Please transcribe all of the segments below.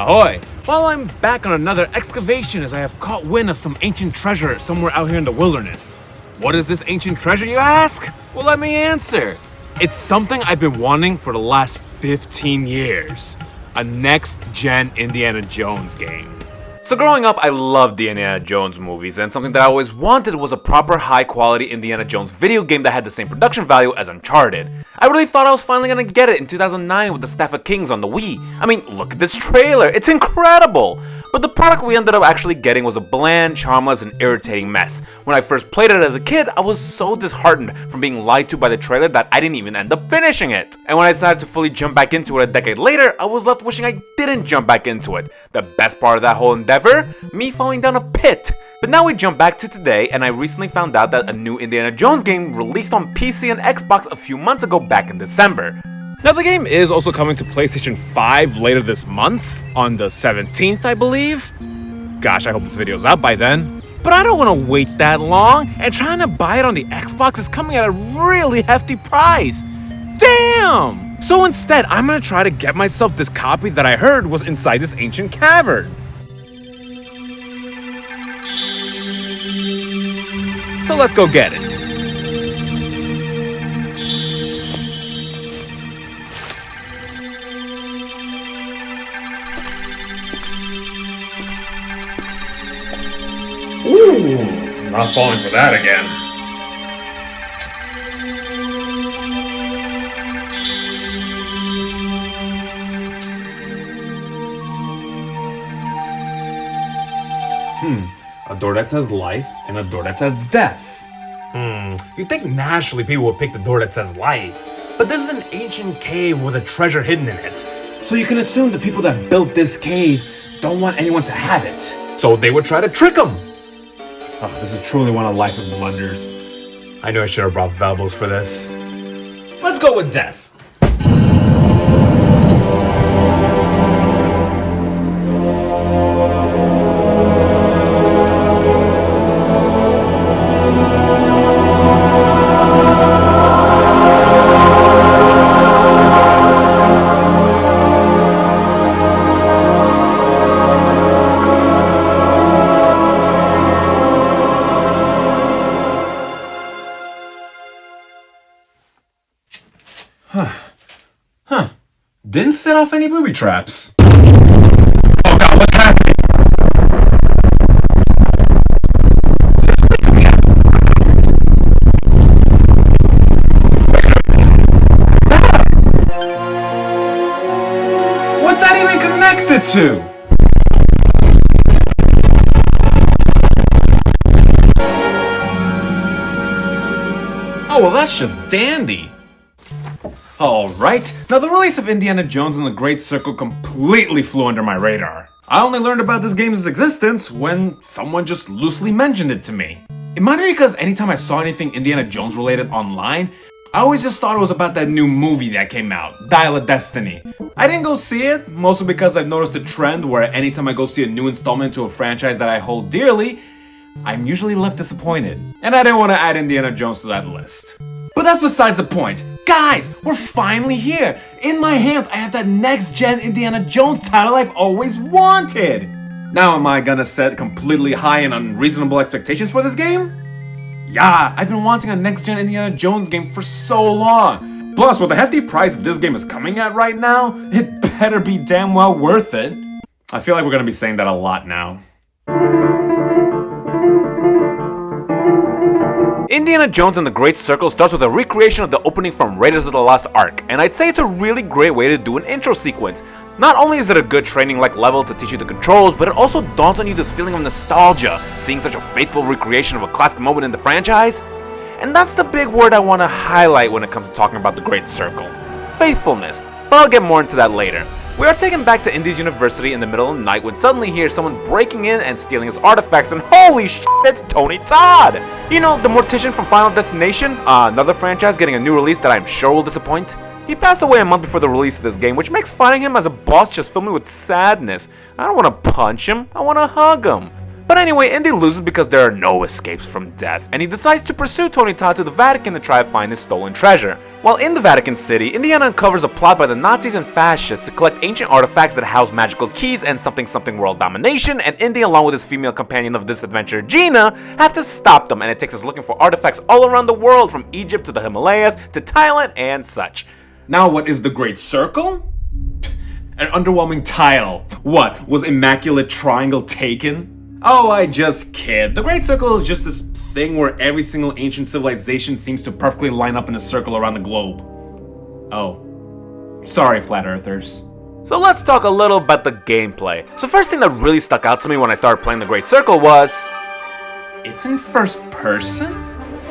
Ahoy! Well, I'm back on another excavation as I have caught wind of some ancient treasure somewhere out here in the wilderness. What is this ancient treasure, you ask? Well, let me answer. It's something I've been wanting for the last 15 years. A next-gen Indiana Jones game. So growing up, I loved the Indiana Jones movies, and something that I always wanted was a proper high-quality Indiana Jones video game that had the same production value as Uncharted. I really thought I was finally gonna get it in 2009 with the Staff of Kings on the Wii. I mean, look at this trailer, it's incredible! But the product we ended up actually getting was a bland, charmless, and irritating mess. When I first played it as a kid, I was so disheartened from being lied to by the trailer that I didn't even end up finishing it. And when I decided to fully jump back into it a decade later, I was left wishing I didn't jump back into it. The best part of that whole endeavor? Me falling down a pit. But now we jump back to today, and I recently found out that a new Indiana Jones game released on PC and Xbox a few months ago back in December. Now the game is also coming to PlayStation 5 later this month, on the 17th I believe. Gosh, I hope this video's out by then. But I don't want to wait that long, and trying to buy it on the Xbox is coming at a really hefty price. Damn! So instead, I'm gonna try to get myself this copy that I heard was inside this ancient cavern. So let's go get it. Ooh, not falling for that again. A door that says life and a door that says death. You'd think naturally people would pick the door that says life, but this is an ancient cave with a treasure hidden in it. So you can assume the people that built this cave don't want anyone to have it. So they would try to trick them. Oh, this is truly one of life's blunders. I knew I should have brought valuables for this. Let's go with death. Didn't set off any booby traps. Oh god, what's happening? What's that even connected to? Oh well, that's just dandy. Alright, now the release of Indiana Jones and the Great Circle completely flew under my radar. I only learned about this game's existence when someone just loosely mentioned it to me. It might be because anytime I saw anything Indiana Jones related online, I always just thought it was about that new movie that came out, Dial of Destiny. I didn't go see it, mostly because I've noticed a trend where anytime I go see a new installment to a franchise that I hold dearly, I'm usually left disappointed. And I didn't want to add Indiana Jones to that list. But that's besides the point. Guys, we're finally here! In my hand, I have that next-gen Indiana Jones title I've always wanted! Now am I gonna set completely high and unreasonable expectations for this game? Yeah, I've been wanting a next-gen Indiana Jones game for so long. Plus, with the hefty price that this game is coming at right now, it better be damn well worth it. I feel like we're gonna be saying that a lot now. Indiana Jones and the Great Circle starts with a recreation of the opening from Raiders of the Lost Ark, and I'd say it's a really great way to do an intro sequence. Not only is it a good training-like level to teach you the controls, but it also dawns on you this feeling of nostalgia, seeing such a faithful recreation of a classic moment in the franchise. And that's the big word I want to highlight when it comes to talking about the Great Circle. Faithfulness, but I'll get more into that later. We are taken back to Indy's University in the middle of the night when suddenly here's someone breaking in and stealing his artifacts, and holy shit, it's Tony Todd! You know, the mortician from Final Destination, another franchise getting a new release that I'm sure will disappoint. He passed away a month before the release of this game, which makes finding him as a boss just fill me with sadness. I don't want to punch him, I want to hug him. But anyway, Indy loses because there are no escapes from death, and he decides to pursue Tony Todd to the Vatican to try to find his stolen treasure. While in the Vatican City, Indiana uncovers a plot by the Nazis and fascists to collect ancient artifacts that house magical keys and something world domination, and Indy, along with his female companion of this adventure, Gina, have to stop them, and it takes us looking for artifacts all around the world, from Egypt to the Himalayas to Thailand and such. Now what is the Great Circle? An underwhelming title. What, was Immaculate Triangle taken? Oh, I just kid. The Great Circle is just this thing where every single ancient civilization seems to perfectly line up in a circle around the globe. Oh. Sorry, Flat Earthers. So let's talk a little about the gameplay. So first thing that really stuck out to me when I started playing the Great Circle was... It's in first person?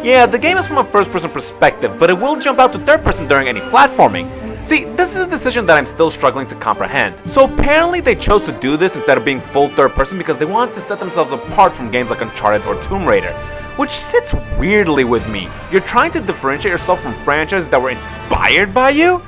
Yeah, the game is from a first-person perspective, but it will jump out to third person during any platforming. See, this is a decision that I'm still struggling to comprehend. So apparently they chose to do this instead of being full third person because they wanted to set themselves apart from games like Uncharted or Tomb Raider, which sits weirdly with me. You're trying to differentiate yourself from franchises that were inspired by you?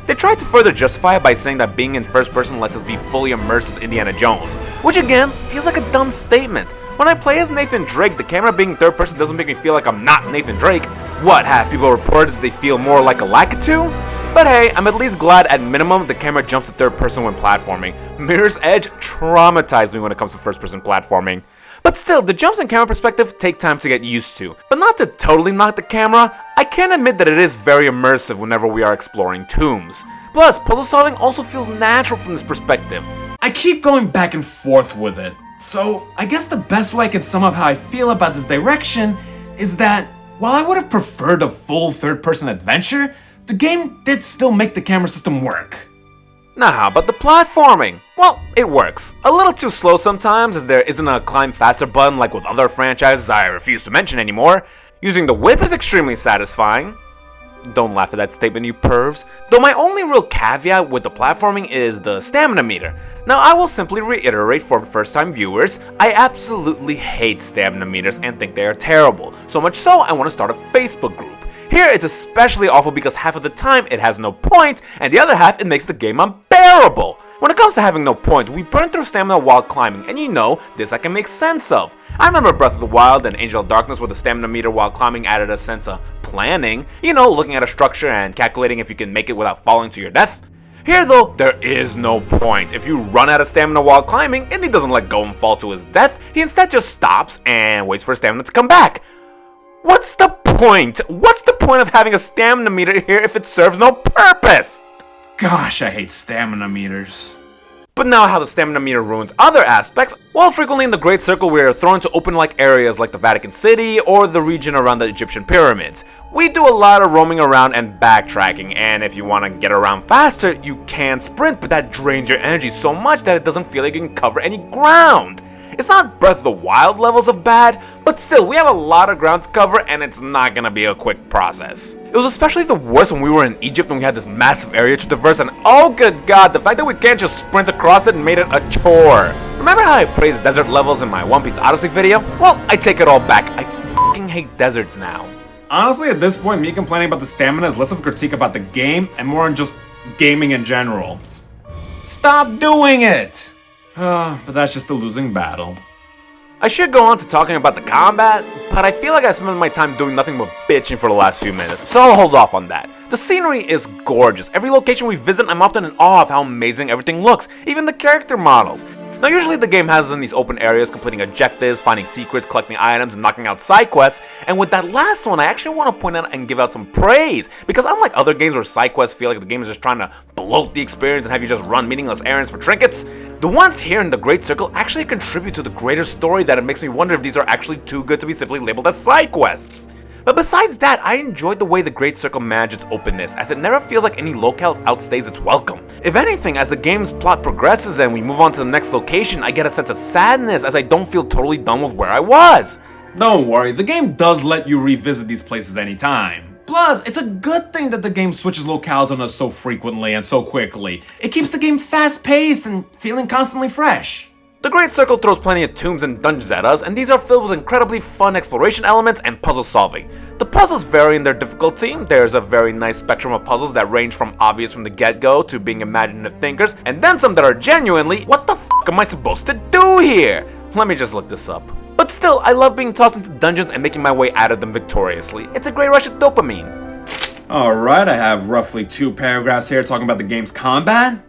They tried to further justify it by saying that being in first person lets us be fully immersed as Indiana Jones, which again, feels like a dumb statement. When I play as Nathan Drake, the camera being third person doesn't make me feel like I'm not Nathan Drake. What, have people reported that they feel more like a Lakitu? But hey, I'm at least glad at minimum the camera jumps to third person when platforming. Mirror's Edge traumatized me when it comes to first person platforming. But still, the jumps in camera perspective take time to get used to. But not to totally knock the camera, I can admit that it is very immersive whenever we are exploring tombs. Plus, puzzle solving also feels natural from this perspective. I keep going back and forth with it. So, I guess the best way I can sum up how I feel about this direction is that, while I would have preferred a full third-person adventure, the game did still make the camera system work. Now how about the platforming? Well, it works. A little too slow sometimes, as there isn't a climb faster button like with other franchises I refuse to mention anymore. Using the whip is extremely satisfying. Don't laugh at that statement, you pervs. Though my only real caveat with the platforming is the stamina meter. Now I will simply reiterate for first time viewers, I absolutely hate stamina meters and think they are terrible. So much so I want to start a Facebook group. Here it's especially awful because half of the time it has no point and the other half it makes the game unbearable. When it comes to having no point, we burn through stamina while climbing, and you know, this I can make sense of. I remember Breath of the Wild and Angel of Darkness where the stamina meter while climbing added a sense of planning, you know, looking at a structure and calculating if you can make it without falling to your death. Here though, there is no point. If you run out of stamina while climbing, and he doesn't let go and fall to his death, he instead just stops and waits for stamina to come back. What's the point? What's the point of having a stamina meter here if it serves no purpose? Gosh, I hate stamina meters. But now how the stamina meter ruins other aspects, well, frequently in the Great Circle we are thrown to open-like areas like the Vatican City or the region around the Egyptian pyramids. We do a lot of roaming around and backtracking, and if you want to get around faster, you can sprint, but that drains your energy so much that it doesn't feel like you can cover any ground. It's not Breath of the Wild levels of bad, but still, we have a lot of ground to cover and it's not gonna be a quick process. It was especially the worst when we were in Egypt and we had this massive area to traverse, and oh good god, the fact that we can't just sprint across it made it a chore. Remember how I praised desert levels in my One Piece Odyssey video? Well, I take it all back. I f***ing hate deserts now. Honestly, at this point, me complaining about the stamina is less of a critique about the game and more on just gaming in general. Stop doing it! But that's just a losing battle. I should go on to talking about the combat, but I feel like I spent my time doing nothing but bitching for the last few minutes, so I'll hold off on that. The scenery is gorgeous. Every location we visit, I'm often in awe of how amazing everything looks, even the character models. Now usually the game has us in these open areas completing objectives, finding secrets, collecting items, and knocking out side quests, and with that last one I actually want to point out and give out some praise, because unlike other games where side quests feel like the game is just trying to bloat the experience and have you just run meaningless errands for trinkets, the ones here in the Great Circle actually contribute to the greater story that it makes me wonder if these are actually too good to be simply labeled as side quests. But besides that, I enjoyed the way the Great Circle manages its openness, as it never feels like any locale outstays its welcome. If anything, as the game's plot progresses and we move on to the next location, I get a sense of sadness as I don't feel totally done with where I was. Don't worry, the game does let you revisit these places anytime. Plus, it's a good thing that the game switches locales on us so frequently and so quickly. It keeps the game fast-paced and feeling constantly fresh. The Great Circle throws plenty of tombs and dungeons at us, and these are filled with incredibly fun exploration elements and puzzle solving. The puzzles vary in their difficulty. There's a very nice spectrum of puzzles that range from obvious from the get-go to being imaginative thinkers, and then some that are genuinely, what the f*** am I supposed to do here? Let me just look this up. But still, I love being tossed into dungeons and making my way out of them victoriously. It's a great rush of dopamine. Alright, I have roughly 2 paragraphs here talking about the game's combat.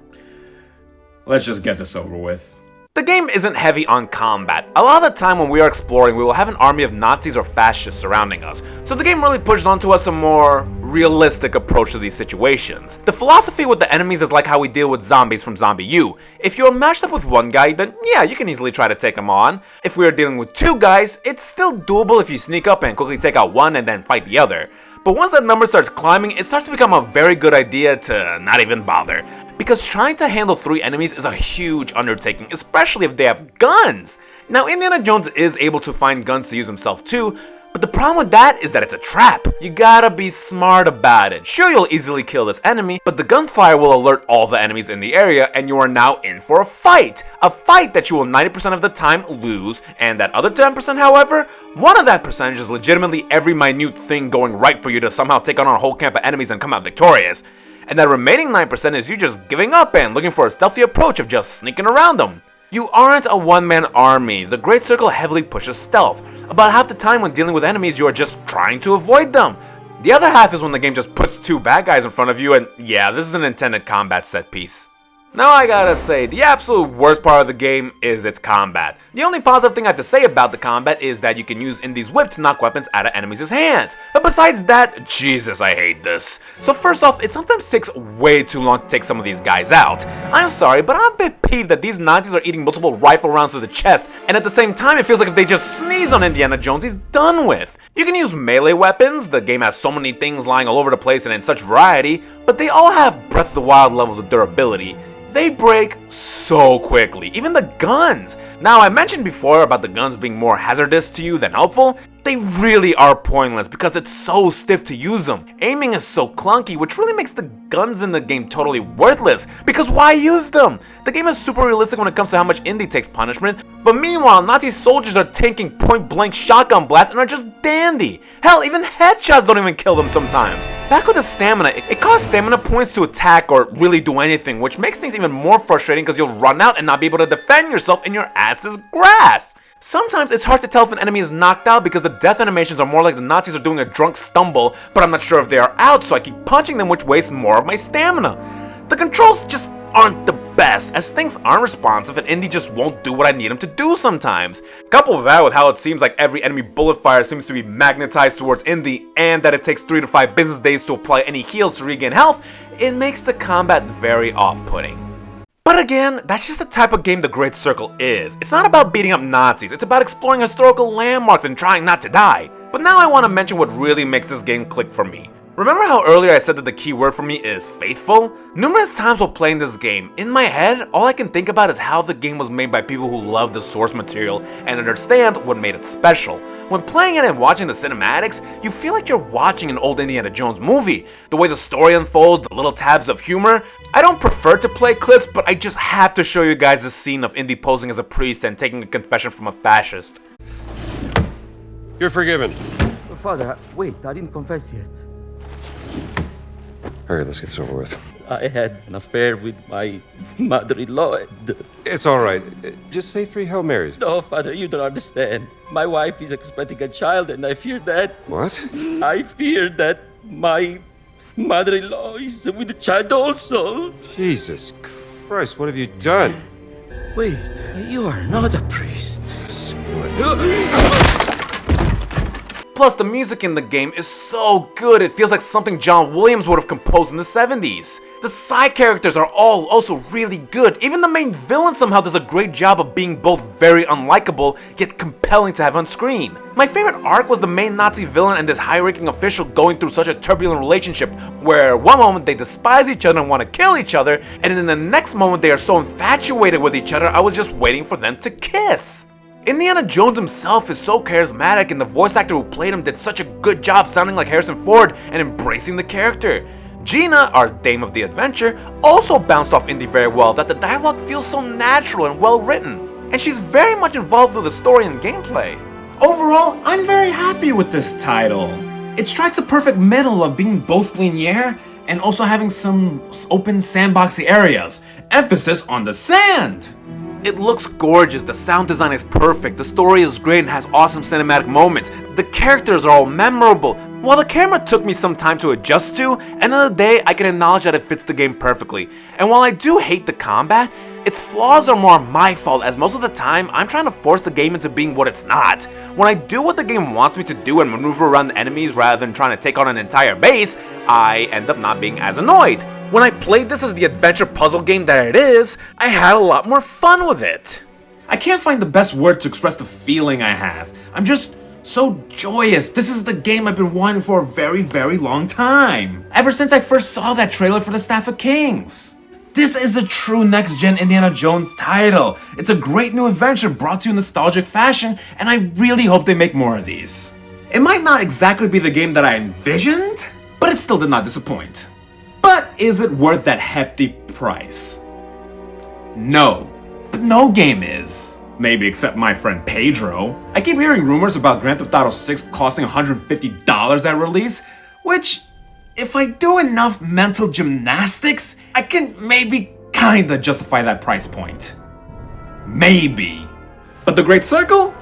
Let's just get this over with. The game isn't heavy on combat. A lot of the time when we are exploring, we will have an army of Nazis or fascists surrounding us, so the game really pushes onto us a more realistic approach to these situations. The philosophy with the enemies is like how we deal with zombies from Zombie U. If you're matched up with one guy, then yeah, you can easily try to take him on. If we are dealing with 2 guys, it's still doable if you sneak up and quickly take out one and then fight the other. But once that number starts climbing, it starts to become a very good idea to not even bother. Because trying to handle 3 enemies is a huge undertaking, especially if they have guns. Now, Indiana Jones is able to find guns to use himself too, but the problem with that is that it's a trap. You gotta be smart about it. Sure, you'll easily kill this enemy, but the gunfire will alert all the enemies in the area and you are now in for a fight. A fight that you will 90% of the time lose, and that other 10%, however, one of that percentage is legitimately every minute thing going right for you to somehow take on a whole camp of enemies and come out victorious. And that remaining 9% is you just giving up and looking for a stealthy approach of just sneaking around them. You aren't a one-man army. The Great Circle heavily pushes stealth. About half the time when dealing with enemies, you are just trying to avoid them. The other half is when the game just puts 2 bad guys in front of you and yeah, this is an intended combat set piece. Now I gotta say, the absolute worst part of the game is its combat. The only positive thing I have to say about the combat is that you can use Indy's whip to knock weapons out of enemies' hands. But besides that, Jesus, I hate this. So first off, it sometimes takes way too long to take some of these guys out. I'm sorry, but I'm a bit peeved that these Nazis are eating multiple rifle rounds to the chest, and at the same time it feels like if they just sneeze on Indiana Jones, he's done with. You can use melee weapons, the game has so many things lying all over the place and in such variety, but they all have Breath of the Wild levels of durability. They break so quickly, even the guns. Now, I mentioned before about the guns being more hazardous to you than helpful. They really are pointless because it's so stiff to use them. Aiming is so clunky, which really makes the guns in the game totally worthless, because why use them? The game is super realistic when it comes to how much Indy takes punishment, but meanwhile, Nazi soldiers are tanking point-blank shotgun blasts and are just dandy. Hell, even headshots don't even kill them sometimes. Back with the stamina, it costs stamina points to attack or really do anything, which makes things even more frustrating because you'll run out and not be able to defend yourself and your ass is grass. Sometimes it's hard to tell if an enemy is knocked out because the death animations are more like the Nazis are doing a drunk stumble, but I'm not sure if they are out, so I keep punching them, which wastes more of my stamina. The controls just aren't the best, as things aren't responsive and Indy just won't do what I need him to do sometimes. Couple that with how it seems like every enemy bullet fire seems to be magnetized towards Indy, and that it takes 3 to 5 business days to apply any heals to regain health, it makes the combat very off-putting. But again, that's just the type of game the Great Circle is. It's not about beating up Nazis, it's about exploring historical landmarks and trying not to die. But now I want to mention what really makes this game click for me. Remember how earlier I said that the key word for me is faithful? Numerous times while playing this game, in my head, all I can think about is how the game was made by people who love the source material and understand what made it special. When playing it and watching the cinematics, you feel like you're watching an old Indiana Jones movie. The way the story unfolds, the little tabs of humor. I don't prefer to play clips, but I just have to show you guys this scene of Indy posing as a priest and taking a confession from a fascist. You're forgiven. Father, wait, I didn't confess yet. Alright, let's get this over with. I had an affair with my mother-in-law. It's alright. Just say 3 Hail Marys. No, Father, you don't understand. My wife is expecting a child, and I fear that... What? I fear that my mother-in-law is with the child also. Jesus Christ, what have you done? Wait, you are not a priest. Plus, the music in the game is so good, it feels like something John Williams would have composed in the 70s. The side characters are all also really good. Even the main villain somehow does a great job of being both very unlikable, yet compelling to have on screen. My favorite arc was the main Nazi villain and this high-ranking official going through such a turbulent relationship, where one moment they despise each other and want to kill each other, and in the next moment they are so infatuated with each other I was just waiting for them to kiss. Indiana Jones himself is so charismatic, and the voice actor who played him did such a good job sounding like Harrison Ford and embracing the character. Gina, our Dame of the Adventure, also bounced off Indy very well, that the dialogue feels so natural and well written, and she's very much involved with the story and gameplay. Overall, I'm very happy with this title. It strikes a perfect middle of being both linear and also having some open sandboxy areas. Emphasis on the sand! It looks gorgeous, the sound design is perfect, the story is great and has awesome cinematic moments, the characters are all memorable. While the camera took me some time to adjust to, end of the day I can acknowledge that it fits the game perfectly. And while I do hate the combat, its flaws are more my fault, as most of the time I'm trying to force the game into being what it's not. When I do what the game wants me to do and maneuver around the enemies rather than trying to take on an entire base, I end up not being as annoyed. When I played this as the adventure puzzle game that it is, I had a lot more fun with it. I can't find the best word to express the feeling I have. I'm just so joyous. This is the game I've been wanting for a very, very long time. Ever since I first saw that trailer for the Staff of Kings. This is a true next-gen Indiana Jones title. It's a great new adventure brought to you in nostalgic fashion, and I really hope they make more of these. It might not exactly be the game that I envisioned, but it still did not disappoint. But is it worth that hefty price? No. But no game is. Maybe except my friend Pedro. I keep hearing rumors about Grand Theft Auto 6 costing $150 at release, which, if I do enough mental gymnastics, I can maybe kinda justify that price point. Maybe. But the Great Circle?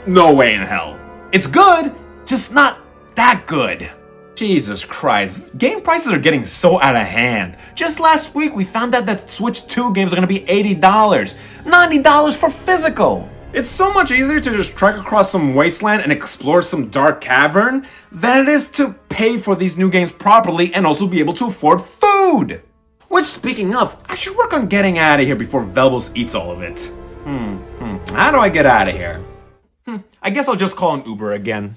No way in hell. It's good, just not that good. Jesus Christ, game prices are getting so out of hand. Just last week we found out that Switch 2 games are gonna be $80, $90 for physical. It's so much easier to just trek across some wasteland and explore some dark cavern than it is to pay for these new games properly and also be able to afford food. Which, speaking of, I should work on getting out of here before Velbos eats all of it. How do I get out of here? I guess I'll just call an Uber again.